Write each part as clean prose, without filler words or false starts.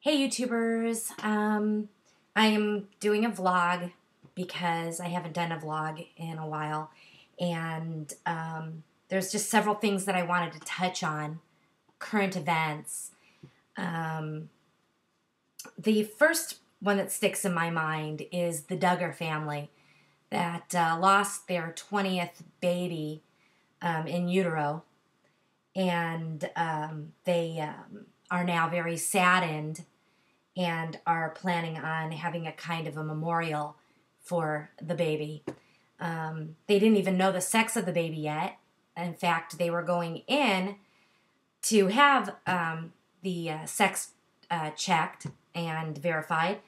Hey YouTubers, I am doing a vlog because I haven't done a vlog in a while, and there's just several things that I wanted to touch on, current events. Um, the first one that sticks in my mind is the Duggar family that lost their 20th baby in utero, and they are now very saddened and are planning on having a kind of a memorial for the baby. They didn't even know the sex of the baby yet. In fact, they were going in to have the sex checked and verified,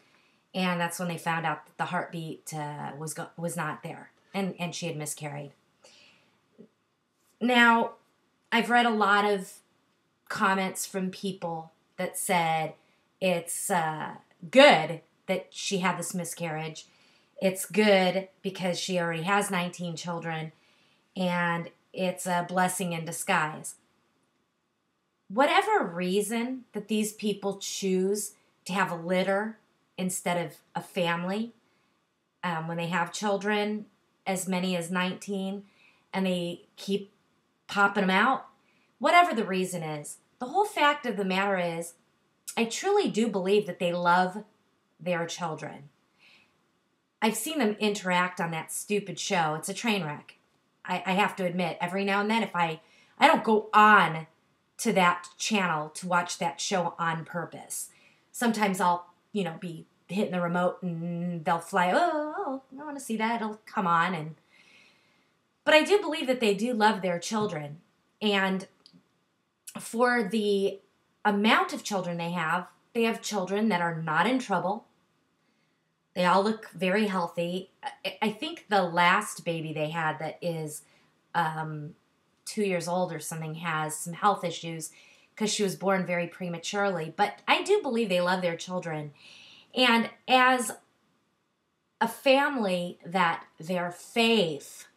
and that's when they found out that the heartbeat was not there, and she had miscarried. Now, I've read a lot of comments from people that said it's good that she had this miscarriage. It's good because she already has 19 children, and it's a blessing in disguise. Whatever reason that these people choose to have a litter instead of a family, when they have children, as many as 19, and they keep popping them out, whatever the reason is, the whole fact of the matter is, I truly do believe that they love their children. I've seen them interact on that stupid show. It's a train wreck. I have to admit, every now and then, if I don't go on to that channel to watch that show on purpose. Sometimes I'll, be hitting the remote and they'll fly, oh, I want to see that. It'll come on. But I do believe that they do love their children. And for the amount of children they have children that are not in trouble. They all look very healthy. I think the last baby they had that is 2 years old or something has some health issues because she was born very prematurely. But I do believe they love their children. And as a family that their faith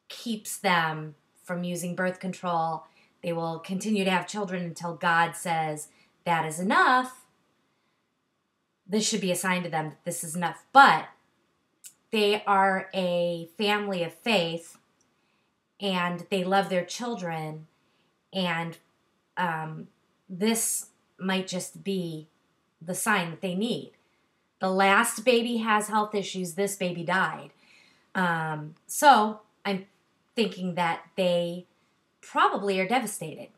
keeps them from using birth control, they will continue to have children until God says that is enough. This should be a sign to them that this is enough. But they are a family of faith, and they love their children, and this might just be the sign that they need. The last baby has health issues. This baby died. So I'm thinking that they probably are devastated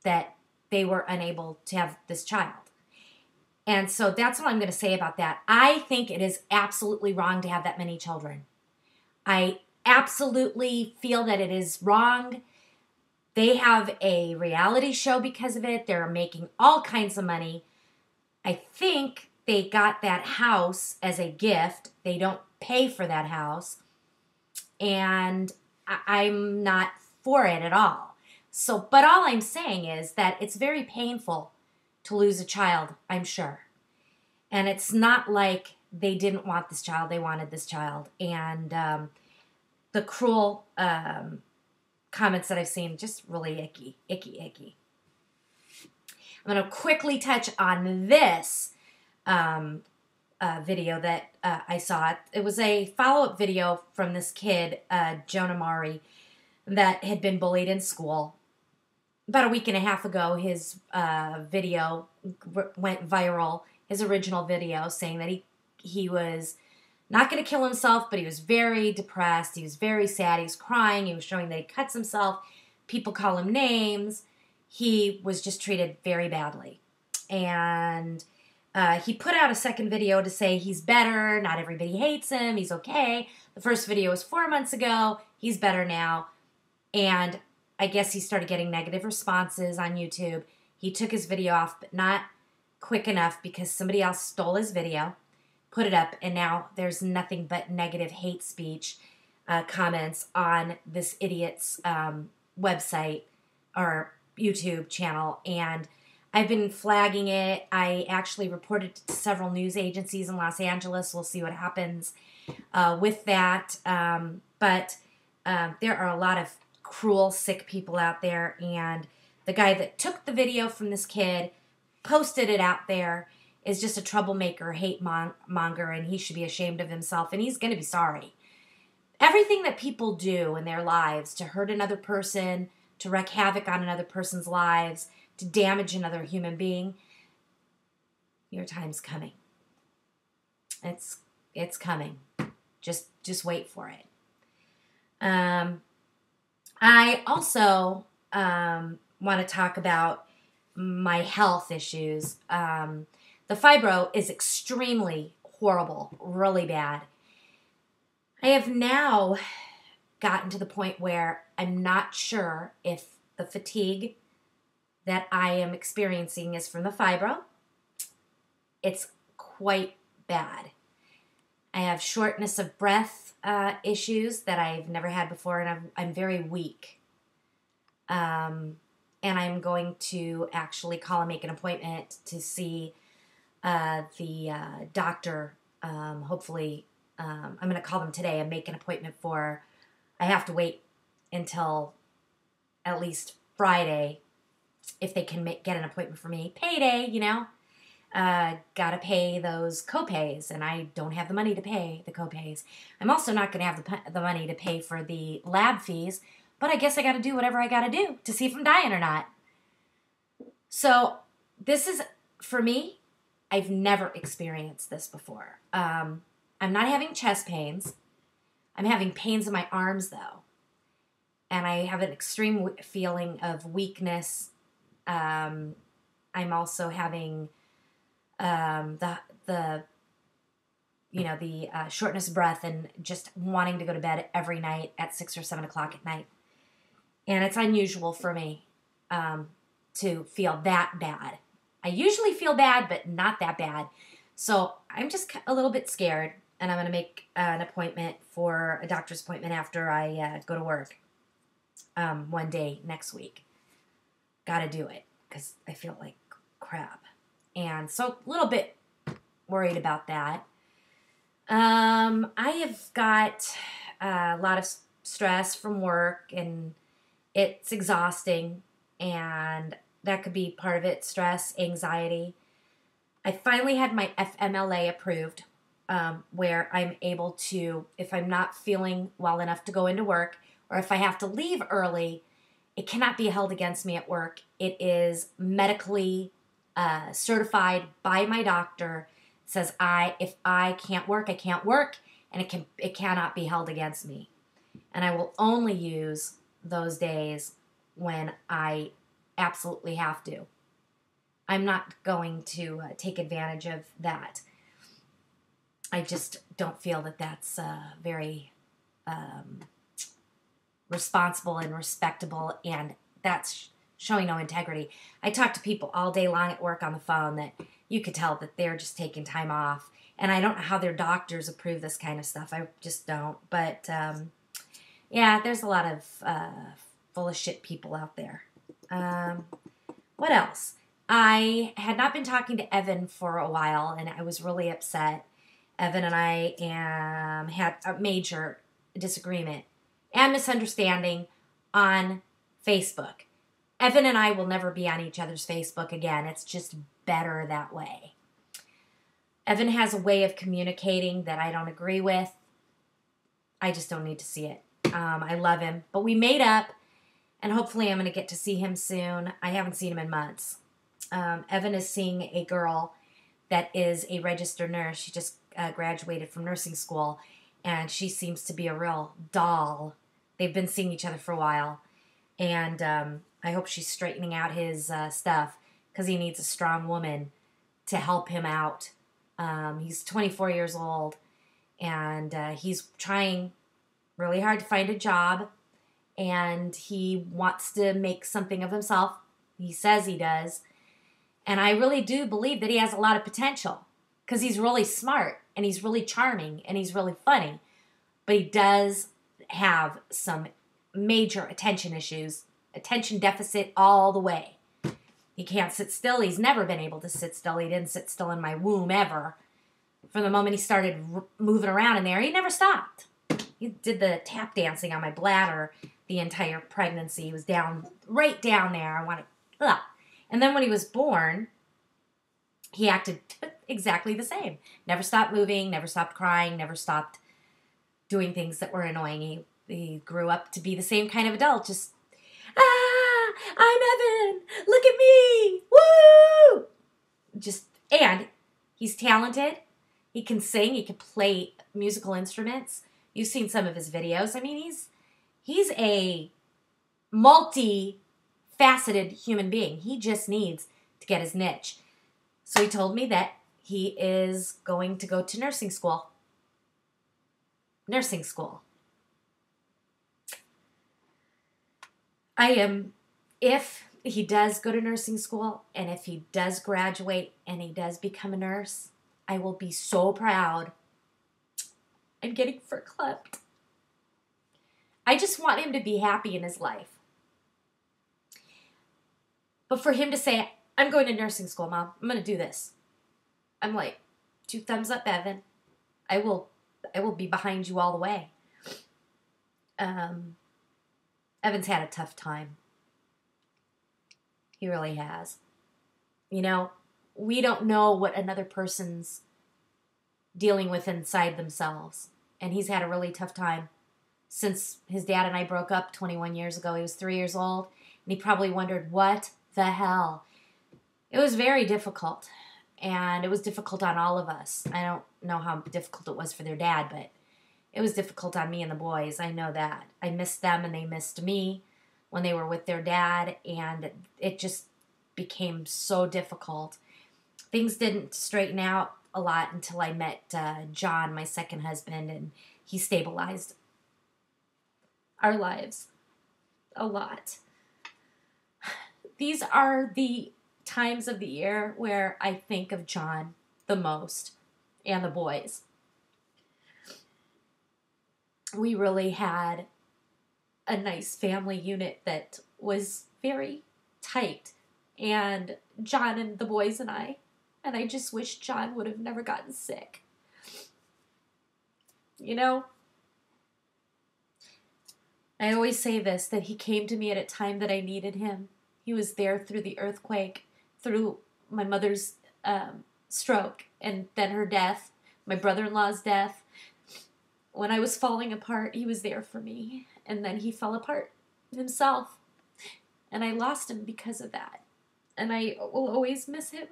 that they were unable to have this child. And so that's all I'm going to say about that. I think it is absolutely wrong to have that many children. I absolutely feel that it is wrong. They have a reality show because of it. They're making all kinds of money. I think they got that house as a gift. They don't pay for that house. And I'm not for it at all. So, but all I'm saying is that it's very painful to lose a child, I'm sure. And it's not like they didn't want this child, they wanted this child. And the cruel comments that I've seen, just really icky. I'm going to quickly touch on this video that I saw. It was a follow-up video from this kid, Jonah Mari, that had been bullied in school. About a week and a half ago, his video went viral, his original video, saying that he was not going to kill himself, but he was very depressed, he was very sad, he was crying, he was showing that he cuts himself, people call him names, he was just treated very badly. And he put out a second video to say he's better, not everybody hates him, he's okay. The first video was 4 months ago, he's better now. And I guess he started getting negative responses on YouTube. He took his video off, but not quick enough because somebody else stole his video, put it up, and now there's nothing but negative hate speech comments on this idiot's website or YouTube channel. And I've been flagging it. I actually reported to several news agencies in Los Angeles. We'll see what happens with that. But there are a lot of cruel, sick people out there. And the guy that took the video from this kid posted it out there is just a troublemaker, hate monger, and he should be ashamed of himself, and he's going to be sorry. Everything that people do in their lives to hurt another person, to wreak havoc on another person's lives, to damage another human being, your time's coming. It's coming. Just wait for it. I also want to talk about my health issues. The fibro is extremely horrible, really bad. I have now gotten to the point where I'm not sure if the fatigue that I am experiencing is from the fibro. It's quite bad. I have shortness of breath issues that I've never had before, and I'm very weak. And I'm going to actually call and make an appointment to see the doctor. Hopefully, I'm going to call them today and make an appointment for, I have to wait until at least Friday if they can get an appointment for me. Payday, you know. Gotta pay those copays, and I don't have the money to pay the copays. I'm also not going to have the money to pay for the lab fees, but I guess I got to do whatever I got to do to see if I'm dying or not. So this is, for me, I've never experienced this before. I'm not having chest pains. I'm having pains in my arms, though. And I have an extreme feeling of weakness. I'm also having the shortness of breath and just wanting to go to bed every night at 6 or 7 o'clock at night. And it's unusual for me to feel that bad. I usually feel bad, but not that bad. So I'm just a little bit scared, and I'm going to make an appointment for a doctor's appointment after I go to work one day next week. Got to do it because I feel like crap. And so a little bit worried about that. I have got a lot of stress from work, and it's exhausting, and that could be part of it, stress, anxiety. I finally had my FMLA approved, where I'm able to, if I'm not feeling well enough to go into work, or if I have to leave early, it cannot be held against me at work. It is medically certified by my doctor. It says if I can't work, I can't work, and it cannot be held against me. And I will only use those days when I absolutely have to. I'm not going to take advantage of that. I just don't feel that that's very responsible and respectable, and that's showing no integrity. I talk to people all day long at work on the phone that you could tell that they're just taking time off, and I don't know how their doctors approve this kind of stuff. I just don't. But yeah, there's a lot of full of shit people out there. What else? I had not been talking to Evan for a while, and I was really upset. Evan and I had a major disagreement and misunderstanding on Facebook. Evan and I will never be on each other's Facebook again. It's just better that way. Evan has a way of communicating that I don't agree with. I just don't need to see it. I love him. But we made up, and hopefully I'm going to get to see him soon. I haven't seen him in months. Evan is seeing a girl that is a registered nurse. She just graduated from nursing school, and she seems to be a real doll. They've been seeing each other for a while, and I hope she's straightening out his stuff because he needs a strong woman to help him out. He's 24 years old, and he's trying really hard to find a job, and he wants to make something of himself. He says he does, and I really do believe that he has a lot of potential because he's really smart, and he's really charming, and he's really funny, but he does have some major attention issues, attention deficit all the way. He can't sit still. He's never been able to sit still. He didn't sit still in my womb ever. From the moment he started moving around in there, he never stopped. He did the tap dancing on my bladder the entire pregnancy. He was right down there. And then when he was born, he acted exactly the same. Never stopped moving, never stopped crying, never stopped doing things that were annoying. He grew up to be the same kind of adult, just, I'm Evan, look at me, woo! And he's talented. He can sing, he can play musical instruments. You've seen some of his videos. I mean, he's a multi-faceted human being. He just needs to get his niche. So he told me that he is going to go to nursing school. Nursing school. If he does go to nursing school, and if he does graduate and he does become a nurse, I will be so proud. I'm getting verklempt. I just want him to be happy in his life. But for him to say, I'm going to nursing school, Mom, I'm going to do this. I'm like, 2 thumbs up, Evan. I will be behind you all the way. Evan's had a tough time. He really has. You know, we don't know what another person's dealing with inside themselves. And he's had a really tough time since his dad and I broke up 21 years ago. He was 3 years old, and he probably wondered, what the hell? It was very difficult, and it was difficult on all of us. I don't know how difficult it was for their dad, but it was difficult on me and the boys. I know that. I missed them, and they missed me when they were with their dad, and it just became so difficult. Things didn't straighten out a lot until I met John, my second husband, and he stabilized our lives a lot. These are the times of the year where I think of John the most and the boys. We really had a nice family unit that was very tight, and John and the boys and I just wish John would have never gotten sick. You know, I always say this, that he came to me at a time that I needed him. He was there through the earthquake, through my mother's stroke, and then her death, my brother-in-law's death. When I was falling apart, he was there for me. And then he fell apart himself. And I lost him because of that. And I will always miss him.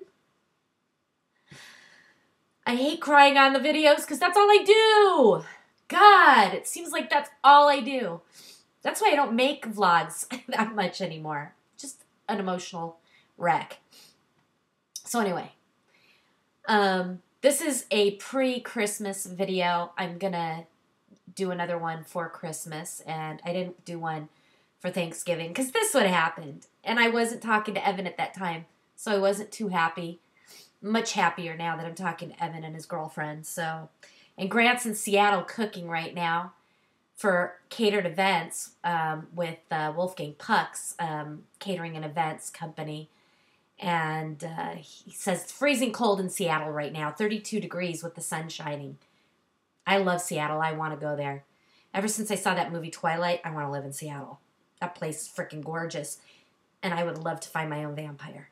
I hate crying on the videos because that's all I do. God, it seems like that's all I do. That's why I don't make vlogs that much anymore. Just an emotional wreck. So anyway, this is a pre-Christmas video. I'm going to do another one for Christmas, and I didn't do one for Thanksgiving because this would have happened. And I wasn't talking to Evan at that time, so I wasn't too happy. Much happier now that I'm talking to Evan and his girlfriend. So, and Grant's in Seattle cooking right now for catered events with Wolfgang Puck's catering and events company. And he says it's freezing cold in Seattle right now, 32 degrees with the sun shining. I love Seattle. I want to go there. Ever since I saw that movie Twilight, I want to live in Seattle. That place is freaking gorgeous. And I would love to find my own vampire.